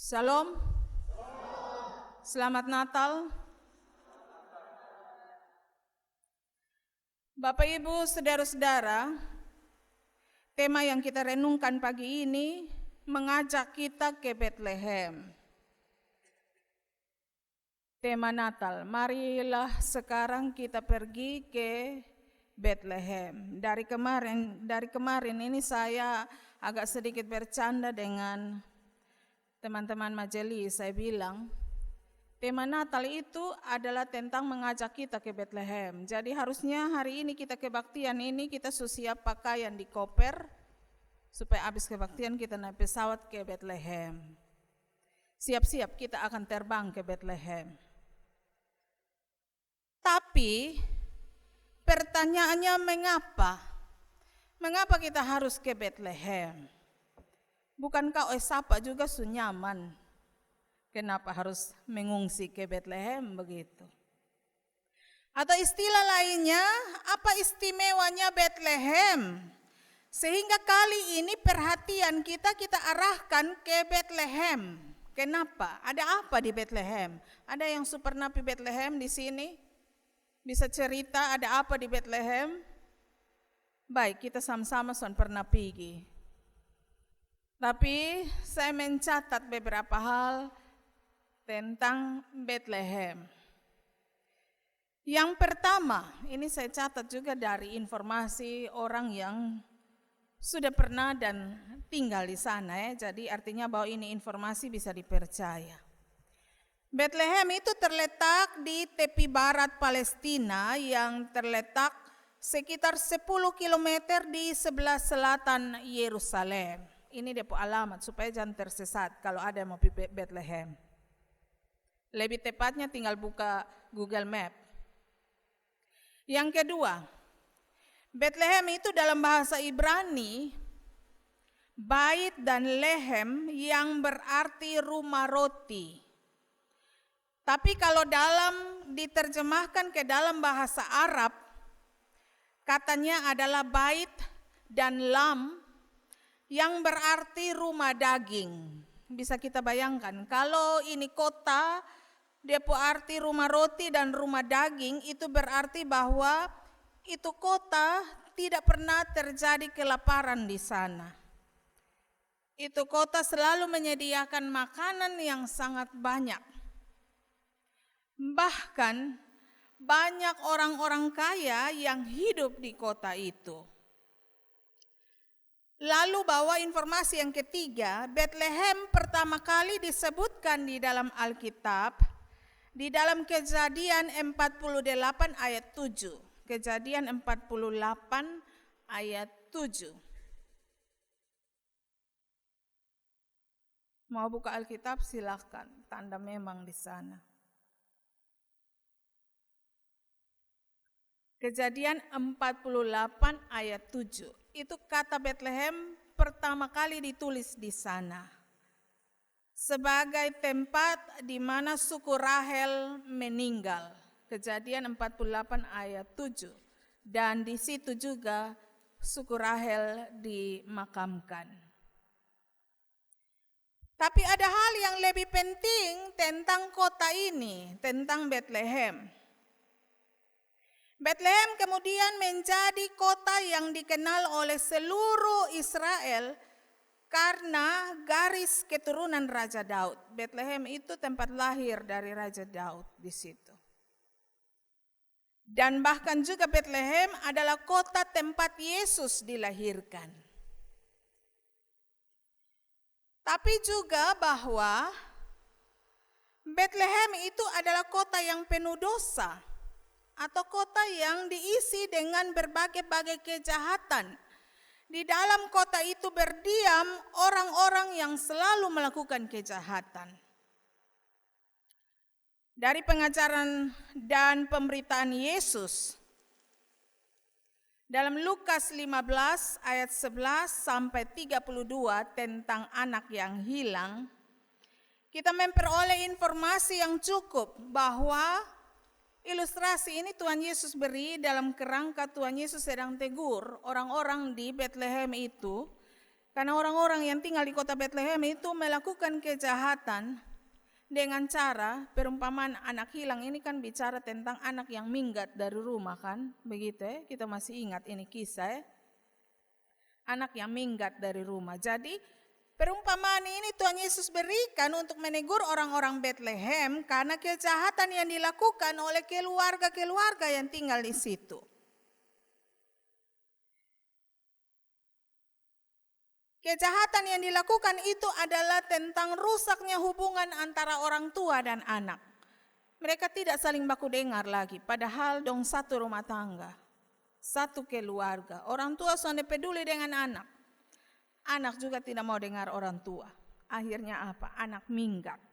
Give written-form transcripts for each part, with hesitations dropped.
Shalom. Selamat Natal. Bapak Ibu, saudara-saudara, tema yang kita renungkan pagi ini mengajak kita ke Bethlehem. Tema Natal, marilah sekarang kita pergi ke Bethlehem. Dari kemarin ini saya agak sedikit bercanda dengan teman-teman majelis. Saya bilang, tema Natal itu adalah tentang mengajak kita ke Bethlehem. Jadi harusnya hari ini kita kebaktian ini kita siap pakaian di koper, supaya habis kebaktian kita naik pesawat ke Bethlehem. Siap-siap kita akan terbang ke Bethlehem. Tapi pertanyaannya mengapa? Mengapa kita harus ke Bethlehem? Bukankah Esapa juga sunyaman? Kenapa harus mengungsi ke Bethlehem begitu? Atau istilah lainnya, apa istimewanya Bethlehem? Sehingga kali ini perhatian kita arahkan ke Bethlehem. Kenapa? Ada apa di Bethlehem? Ada yang super napi Bethlehem di sini? Bisa cerita ada apa di Bethlehem? Baik, kita sama-sama pernah pergi. Tapi saya mencatat beberapa hal tentang Bethlehem. Yang pertama, ini saya catat juga dari informasi orang yang sudah pernah dan tinggal di sana ya. Jadi artinya bahwa ini informasi bisa dipercaya. Bethlehem itu terletak di tepi barat Palestina yang terletak sekitar 10 km di sebelah selatan Yerusalem. Ini dia alamat supaya jangan tersesat kalau ada yang mau pergi Bethlehem. Lebih tepatnya tinggal buka Google Map. Yang kedua, Bethlehem itu dalam bahasa Ibrani, bait dan lehem yang berarti rumah roti. Tapi kalau diterjemahkan ke dalam bahasa Arab, katanya adalah bait dan lam yang berarti rumah daging. Bisa kita bayangkan, kalau ini kota, dia arti rumah roti dan rumah daging, itu berarti bahwa itu kota tidak pernah terjadi kelaparan di sana. Itu kota selalu menyediakan makanan yang sangat banyak. Bahkan banyak orang-orang kaya yang hidup di kota itu. Lalu bawa informasi yang ketiga, Bethlehem pertama kali disebutkan di dalam Alkitab, di dalam Kejadian 48 ayat 7. Kejadian 48 ayat 7. Mau buka Alkitab silakan, tanda memang di sana. Kejadian 48 ayat 7. Itu kata Bethlehem pertama kali ditulis di sana. Sebagai tempat di mana suku Rahel meninggal. Kejadian 48 ayat 7. Dan di situ juga suku Rahel dimakamkan. Tapi ada hal yang lebih penting tentang kota ini, tentang Bethlehem. Bethlehem kemudian menjadi kota yang dikenal oleh seluruh Israel karena garis keturunan Raja Daud. Bethlehem itu tempat lahir dari Raja Daud di situ. Dan bahkan juga Bethlehem adalah kota tempat Yesus dilahirkan. Tapi juga bahwa Bethlehem itu adalah kota yang penuh dosa. Atau kota yang diisi dengan berbagai-bagai kejahatan. Di dalam kota itu berdiam orang-orang yang selalu melakukan kejahatan. Dari pengajaran dan pemberitaan Yesus, dalam Lukas 15 ayat 11 sampai 32 tentang anak yang hilang, kita memperoleh informasi yang cukup bahwa ilustrasi ini Tuhan Yesus beri dalam kerangka Tuhan Yesus sedang tegur orang-orang di Bethlehem itu Karena orang-orang yang tinggal di kota Betlehem itu melakukan kejahatan dengan cara perumpamaan anak hilang. Ini kan bicara tentang anak yang minggat dari rumah kan, begitu ya. Kita masih ingat ini kisah ya. Anak yang minggat dari rumah. Jadi perumpamaan ini Tuhan Yesus berikan untuk menegur orang-orang Betlehem karena kejahatan yang dilakukan oleh keluarga-keluarga yang tinggal di situ. Kejahatan yang dilakukan itu adalah tentang rusaknya hubungan antara orang tua dan anak. Mereka tidak saling baku dengar lagi, padahal dong satu rumah tangga, satu keluarga. Orang tua sudah peduli dengan anak. Anak juga tidak mau dengar orang tua. Akhirnya apa? Anak minggat.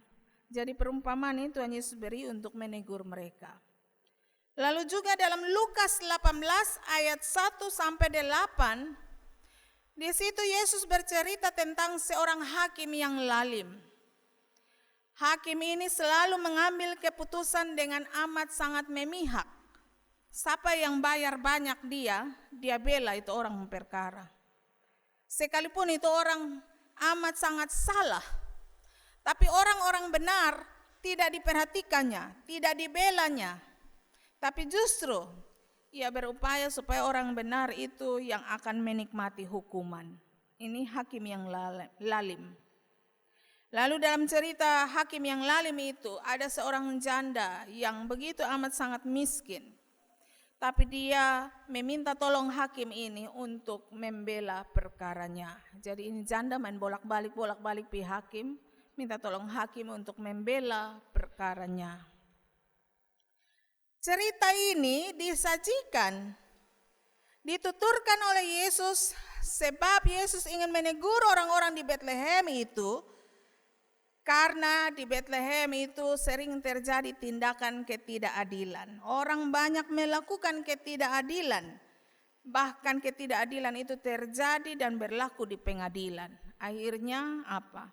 Jadi perumpamaan ini Tuhan Yesus beri untuk menegur mereka. Lalu juga dalam Lukas 18 ayat 1 sampai 8, di situ Yesus bercerita tentang seorang hakim yang lalim. Hakim ini selalu mengambil keputusan dengan amat sangat memihak. Siapa yang bayar banyak dia bela itu orang memperkara. Sekalipun itu orang amat sangat salah, tapi orang-orang benar tidak diperhatikannya, tidak dibelanya. Tapi justru ia berupaya supaya orang benar itu yang akan menikmati hukuman. Ini hakim yang lalim. Lalu dalam cerita hakim yang lalim itu ada seorang janda yang begitu amat sangat miskin. Tapi dia meminta tolong hakim ini untuk membela perkaranya. Jadi ini janda main bolak-balik pi hakim, minta tolong hakim untuk membela perkaranya. Cerita ini disajikan, dituturkan oleh Yesus sebab Yesus ingin menegur orang-orang di Betlehem itu karena di Betlehem itu sering terjadi tindakan ketidakadilan. Orang banyak melakukan ketidakadilan, bahkan ketidakadilan itu terjadi dan berlaku di pengadilan. Akhirnya apa?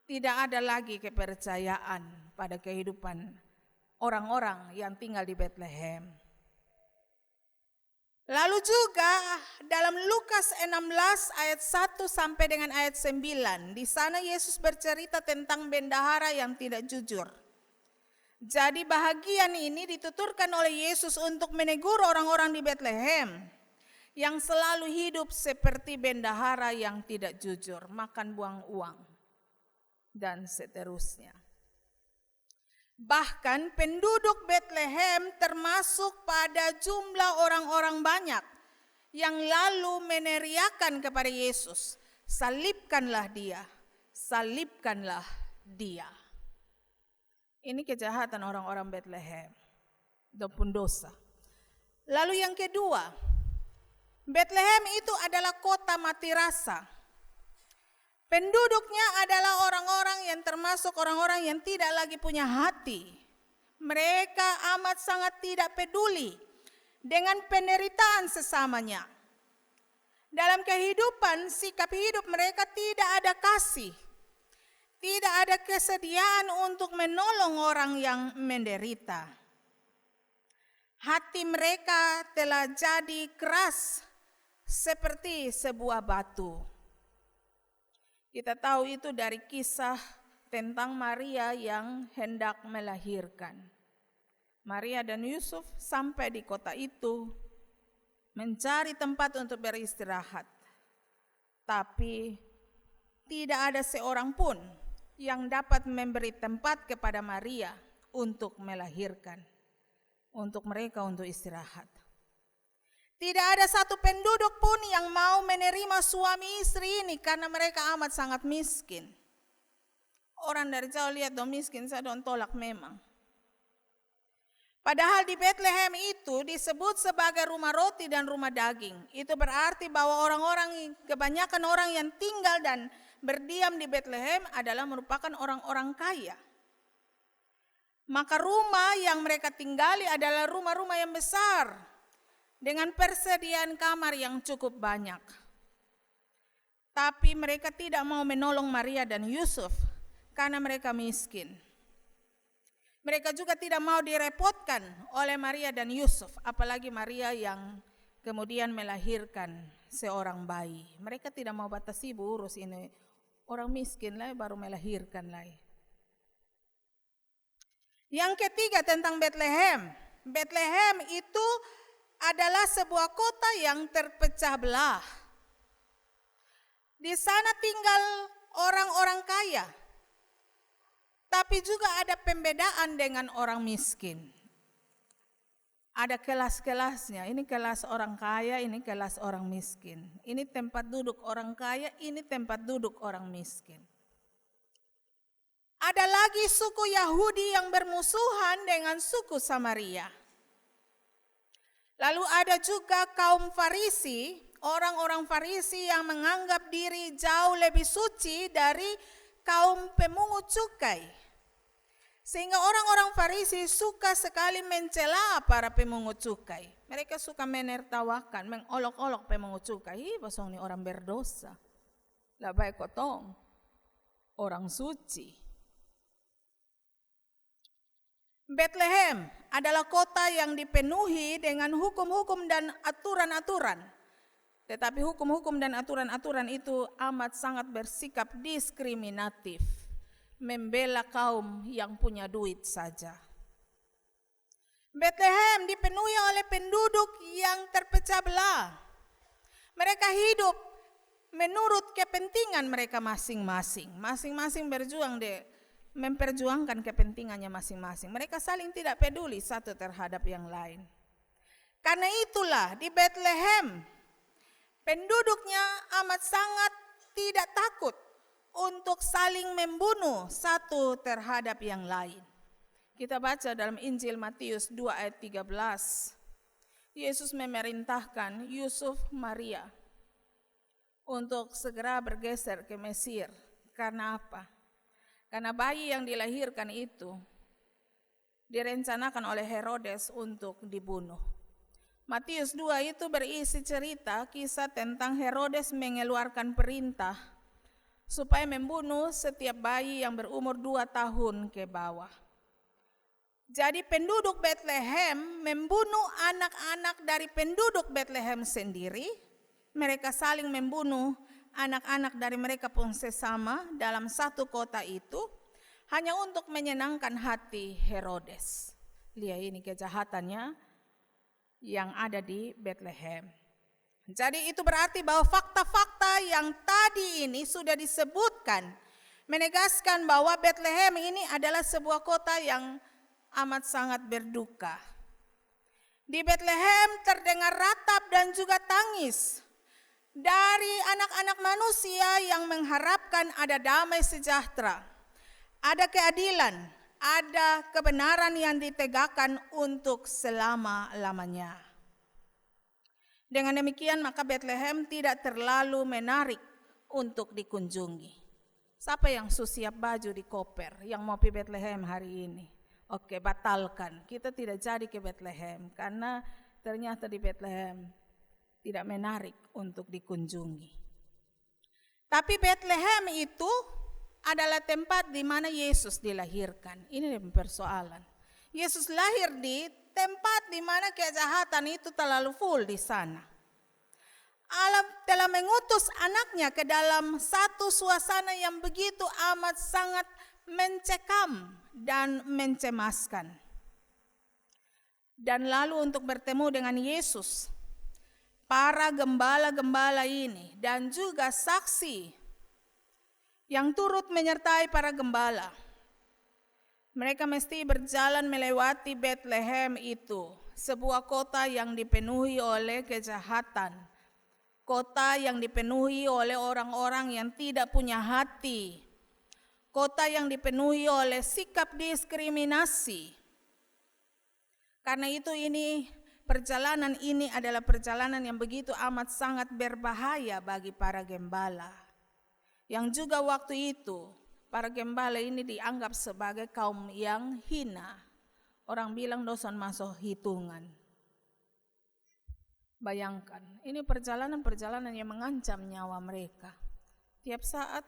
Tidak ada lagi kepercayaan pada kehidupan orang-orang yang tinggal di Betlehem. Lalu juga dalam Lukas 16 ayat 1 sampai dengan ayat 9, di sana Yesus bercerita tentang bendahara yang tidak jujur. Jadi bahagian ini dituturkan oleh Yesus untuk menegur orang-orang di Betlehem yang selalu hidup seperti bendahara yang tidak jujur, makan buang uang dan seterusnya. Bahkan penduduk Betlehem termasuk pada jumlah orang-orang banyak yang lalu meneriakan kepada Yesus, salibkanlah dia, salibkanlah dia. Ini kejahatan orang-orang Betlehem, ataupun dosa. Lalu yang kedua, Betlehem itu adalah kota mati rasa. Penduduknya adalah orang-orang yang termasuk orang-orang yang tidak lagi punya hati. Mereka amat sangat tidak peduli dengan penderitaan sesamanya. Dalam kehidupan, sikap hidup mereka tidak ada kasih. Tidak ada kesediaan untuk menolong orang yang menderita. Hati mereka telah jadi keras seperti sebuah batu. Kita tahu itu dari kisah tentang Maria yang hendak melahirkan. Maria dan Yusuf sampai di kota itu mencari tempat untuk beristirahat. Tapi tidak ada seorang pun yang dapat memberi tempat kepada Maria untuk melahirkan, untuk mereka untuk istirahat. Tidak ada satu penduduk pun yang mau menerima suami istri ini karena mereka amat sangat miskin. Orang dari jauh lihat dong miskin, saya dong tolak memang. Padahal di Betlehem itu disebut sebagai rumah roti dan rumah daging. Itu berarti bahwa kebanyakan orang yang tinggal dan berdiam di Betlehem adalah merupakan orang-orang kaya. Maka rumah yang mereka tinggali adalah rumah-rumah yang besar, dengan persediaan kamar yang cukup banyak. Tapi mereka tidak mau menolong Maria dan Yusuf karena mereka miskin. Mereka juga tidak mau direpotkan oleh Maria dan Yusuf, apalagi Maria yang kemudian melahirkan seorang bayi. Mereka tidak mau batas ibu urus ini orang miskin lah baru melahirkan lah. Yang ketiga tentang Bethlehem. Bethlehem itu adalah sebuah kota yang terpecah belah. Di sana tinggal orang-orang kaya, tapi juga ada pembedaan dengan orang miskin. Ada kelas-kelasnya, ini kelas orang kaya, ini kelas orang miskin. Ini tempat duduk orang kaya, ini tempat duduk orang miskin. Ada lagi suku Yahudi yang bermusuhan dengan suku Samaria. Lalu ada juga kaum Farisi, orang-orang Farisi yang menganggap diri jauh lebih suci dari kaum pemungut cukai. Sehingga orang-orang Farisi suka sekali mencela para pemungut cukai. Mereka suka menertawakan, mengolok-olok pemungut cukai. Ih, pasang ini orang berdosa. Lah baik kotong, orang suci. Bethlehem adalah kota yang dipenuhi dengan hukum-hukum dan aturan-aturan. Tetapi hukum-hukum dan aturan-aturan itu amat sangat bersikap diskriminatif. Membela kaum yang punya duit saja. Bethlehem dipenuhi oleh penduduk yang terpecah belah. Mereka hidup menurut kepentingan mereka masing-masing. Masing-masing berjuang memperjuangkan kepentingannya masing-masing. Mereka saling tidak peduli satu terhadap yang lain. Karena itulah di Bethlehem penduduknya amat sangat tidak takut untuk saling membunuh satu terhadap yang lain. Kita baca dalam Injil Matius 2 ayat 13. Yesus memerintahkan Yusuf Maria untuk segera bergeser ke Mesir. Karena apa? Karena bayi yang dilahirkan itu direncanakan oleh Herodes untuk dibunuh. Matius 2 itu berisi cerita kisah tentang Herodes mengeluarkan perintah supaya membunuh setiap bayi yang berumur 2 tahun ke bawah. Jadi penduduk Bethlehem membunuh anak-anak dari penduduk Bethlehem sendiri. Mereka saling membunuh anak-anak dari mereka pun sesama dalam satu kota itu hanya untuk menyenangkan hati Herodes. Lihat ini kejahatannya yang ada di Bethlehem. Jadi itu berarti bahwa fakta-fakta yang tadi ini sudah disebutkan menegaskan bahwa Bethlehem ini adalah sebuah kota yang amat sangat berduka. Di Bethlehem terdengar ratap dan juga tangis dari anak-anak manusia yang mengharapkan ada damai sejahtera, ada keadilan, ada kebenaran yang ditegakkan untuk selama-lamanya. Dengan demikian maka Bethlehem tidak terlalu menarik untuk dikunjungi. Siapa yang siap baju di koper yang mau pergi Bethlehem hari ini? Oke, batalkan. Kita tidak jadi ke Bethlehem karena ternyata di Bethlehem tidak menarik untuk dikunjungi. Tapi Bethlehem itu adalah tempat di mana Yesus dilahirkan. Ini persoalan. Yesus lahir di tempat di mana kejahatan itu terlalu full di sana. Allah telah mengutus anaknya ke dalam satu suasana yang begitu amat sangat mencekam dan mencemaskan. Dan lalu untuk bertemu dengan Yesus, para gembala-gembala ini dan juga saksi yang turut menyertai para gembala. Mereka mesti berjalan melewati Bethlehem itu, sebuah kota yang dipenuhi oleh kejahatan, kota yang dipenuhi oleh orang-orang yang tidak punya hati, kota yang dipenuhi oleh sikap diskriminasi. Karena itu perjalanan ini adalah perjalanan yang begitu amat sangat berbahaya bagi para gembala. Yang juga waktu itu para gembala ini dianggap sebagai kaum yang hina. Orang bilang dosa masuk hitungan. Bayangkan, ini perjalanan-perjalanan yang mengancam nyawa mereka. Tiap saat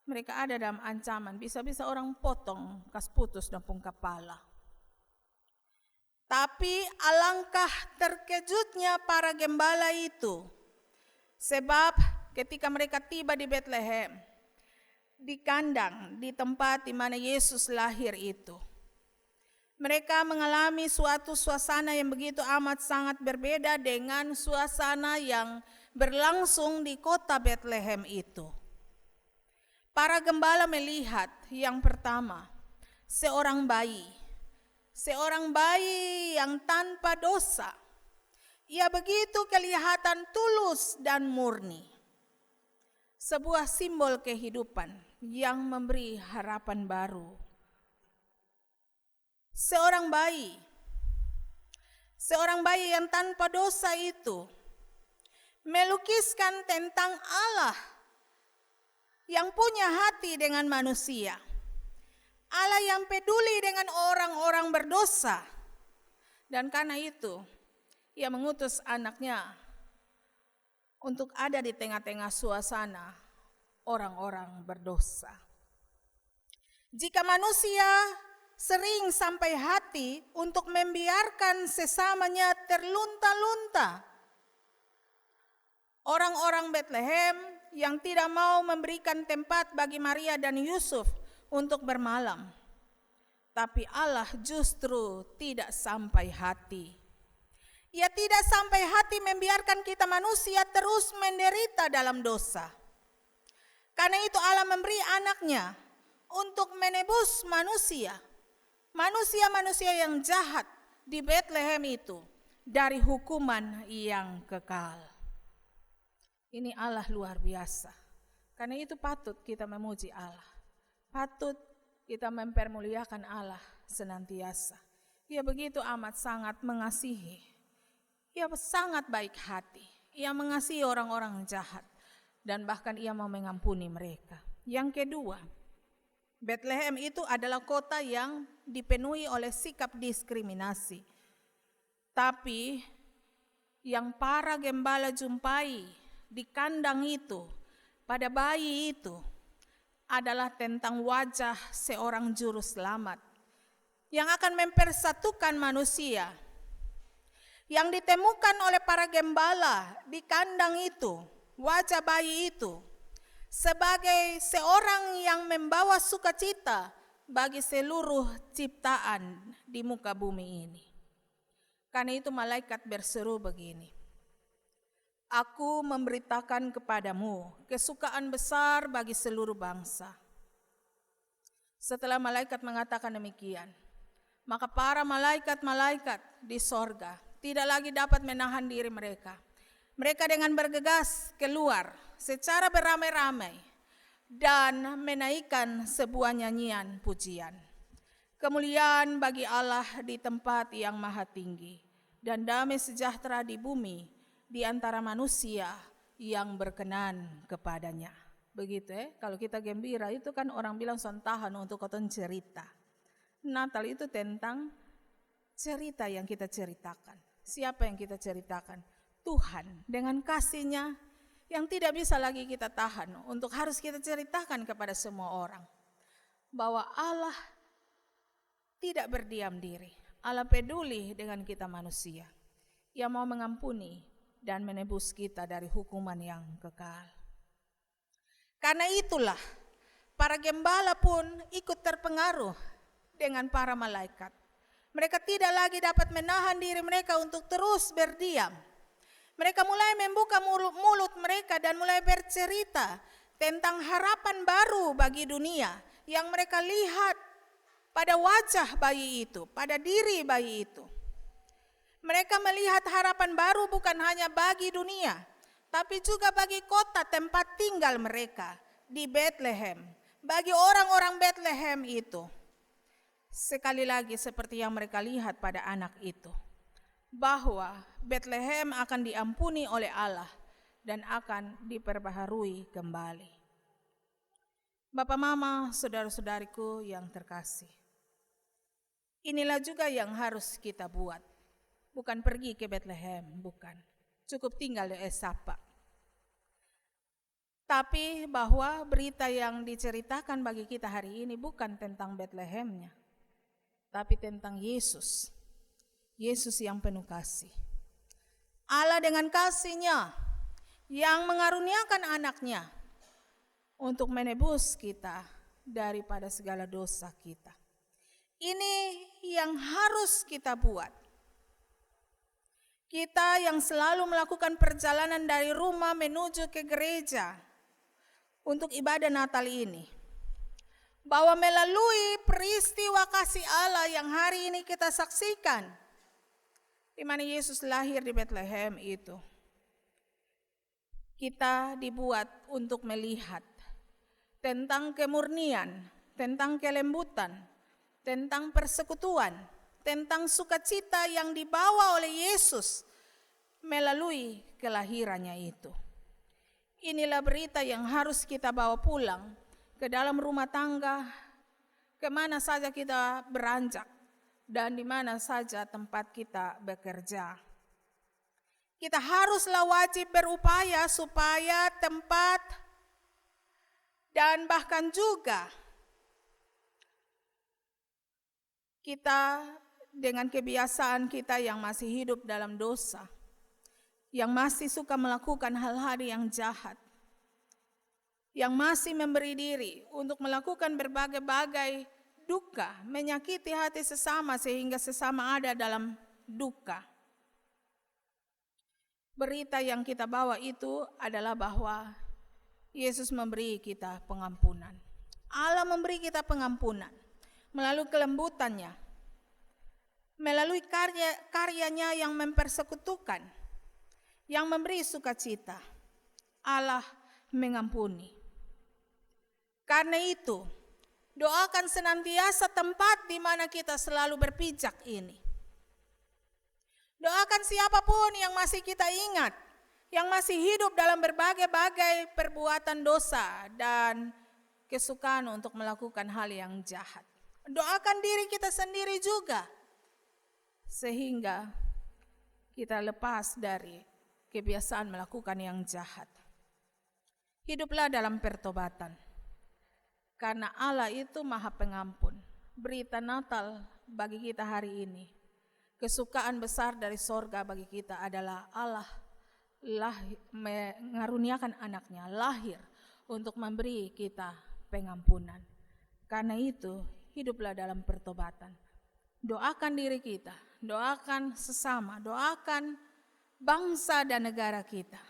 mereka ada dalam ancaman, bisa-bisa orang potong, kas putus dan pun kepala. Tapi alangkah terkejutnya para gembala itu, sebab ketika mereka tiba di Betlehem, di kandang, di tempat di mana Yesus lahir itu, mereka mengalami suatu suasana yang begitu amat sangat berbeda dengan suasana yang berlangsung di kota Betlehem itu. Para gembala melihat yang pertama, seorang bayi yang tanpa dosa. Ia begitu kelihatan tulus dan murni. Sebuah simbol kehidupan yang memberi harapan baru. Seorang bayi yang tanpa dosa itu melukiskan tentang Allah yang punya hati dengan manusia. Allah yang peduli dengan orang-orang berdosa. Dan karena itu, ia mengutus anaknya untuk ada di tengah-tengah suasana orang-orang berdosa. Jika manusia sering sampai hati untuk membiarkan sesamanya terlunta-lunta, orang-orang Betlehem yang tidak mau memberikan tempat bagi Maria dan Yusuf untuk bermalam. Tapi Allah justru tidak sampai hati. Ia tidak sampai hati membiarkan kita manusia terus menderita dalam dosa. Karena itu Allah memberi anaknya untuk menebus manusia yang jahat di Betlehem itu dari hukuman yang kekal. Ini Allah luar biasa. Karena itu patut kita memuji Allah. Patut kita mempermuliakan Allah senantiasa. Ia begitu amat sangat mengasihi. Ia sangat baik hati. Ia mengasihi orang-orang jahat. Dan bahkan ia mau mengampuni mereka. Yang kedua, Betlehem itu adalah kota yang dipenuhi oleh sikap diskriminasi. Tapi yang para gembala jumpai di kandang itu, pada bayi itu, adalah tentang wajah seorang juru selamat yang akan mempersatukan manusia. Yang ditemukan oleh para gembala di kandang itu, wajah bayi itu, sebagai seorang yang membawa sukacita bagi seluruh ciptaan di muka bumi ini. Karena itu malaikat berseru begini, Aku memberitakan kepadamu kesukaan besar bagi seluruh bangsa. Setelah malaikat mengatakan demikian, maka para malaikat-malaikat di sorga tidak lagi dapat menahan diri mereka. Mereka dengan bergegas keluar secara beramai-ramai dan menaikkan sebuah nyanyian pujian. Kemuliaan bagi Allah di tempat yang maha tinggi dan damai sejahtera di bumi di antara manusia yang berkenan kepadanya. Begitu kalau kita gembira itu kan orang bilang sontahan untuk koton cerita. Natal itu tentang cerita yang kita ceritakan. Siapa yang kita ceritakan? Tuhan dengan kasih-Nya yang tidak bisa lagi kita tahan untuk harus kita ceritakan kepada semua orang. Bahwa Allah tidak berdiam diri. Allah peduli dengan kita manusia. Ia mau mengampuni dan menebus kita dari hukuman yang kekal. Karena itulah para gembala pun ikut terpengaruh dengan para malaikat. Mereka tidak lagi dapat menahan diri mereka untuk terus berdiam. Mereka mulai membuka mulut mereka dan mulai bercerita tentang harapan baru bagi dunia yang mereka lihat pada wajah bayi itu, pada diri bayi itu. Mereka melihat harapan baru bukan hanya bagi dunia, tapi juga bagi kota tempat tinggal mereka di Betlehem. Bagi orang-orang Betlehem itu, sekali lagi seperti yang mereka lihat pada anak itu, bahwa Betlehem akan diampuni oleh Allah dan akan diperbaharui kembali. Bapak, Mama, saudara-saudariku yang terkasih, inilah juga yang harus kita buat. Bukan pergi ke Betlehem, bukan. Cukup tinggal di Esapa. Tapi bahwa berita yang diceritakan bagi kita hari ini bukan tentang Betlehemnya, tapi tentang Yesus Yesus yang penuh kasih. Allah dengan kasih-Nya yang mengaruniakan anaknya untuk menebus kita daripada segala dosa kita. Ini yang harus kita buat. Kita yang selalu melakukan perjalanan dari rumah menuju ke gereja untuk ibadah Natal ini, bahwa melalui peristiwa kasih Allah yang hari ini kita saksikan, di mana Yesus lahir di Bethlehem itu, kita dibuat untuk melihat tentang kemurnian, tentang kelembutan, tentang persekutuan, tentang sukacita yang dibawa oleh Yesus melalui kelahirannya itu. Inilah berita yang harus kita bawa pulang ke dalam rumah tangga, kemana saja kita beranjak, dan di mana saja tempat kita bekerja. Kita haruslah wajib berupaya supaya tempat dan bahkan juga kita dengan kebiasaan kita yang masih hidup dalam dosa, yang masih suka melakukan hal-hal yang jahat, yang masih memberi diri untuk melakukan berbagai-bagai duka, menyakiti hati sesama sehingga sesama ada dalam duka. Berita yang kita bawa itu adalah bahwa Yesus memberi kita pengampunan. Allah memberi kita pengampunan melalui kelembutannya, melalui karyanya yang mempersekutukan, yang memberi sukacita. Allah mengampuni. Karena itu, doakan senantiasa tempat di mana kita selalu berpijak ini. Doakan siapapun yang masih kita ingat, yang masih hidup dalam berbagai-bagai perbuatan dosa dan kesukaan untuk melakukan hal yang jahat. Doakan diri kita sendiri juga, sehingga kita lepas dari kebiasaan melakukan yang jahat. Hiduplah dalam pertobatan, karena Allah itu Maha Pengampun. Berita Natal bagi kita hari ini, kesukaan besar dari sorga bagi kita adalah Allah mengaruniakan anaknya lahir untuk memberi kita pengampunan. Karena itu, hiduplah dalam pertobatan. Doakan diri kita, doakan sesama, doakan bangsa dan negara kita,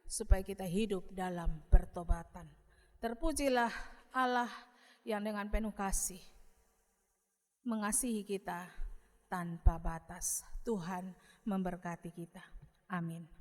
supaya kita hidup dalam pertobatan. Terpujilah Allah yang dengan penuh kasih mengasihi kita tanpa batas. Tuhan memberkati kita. Amin.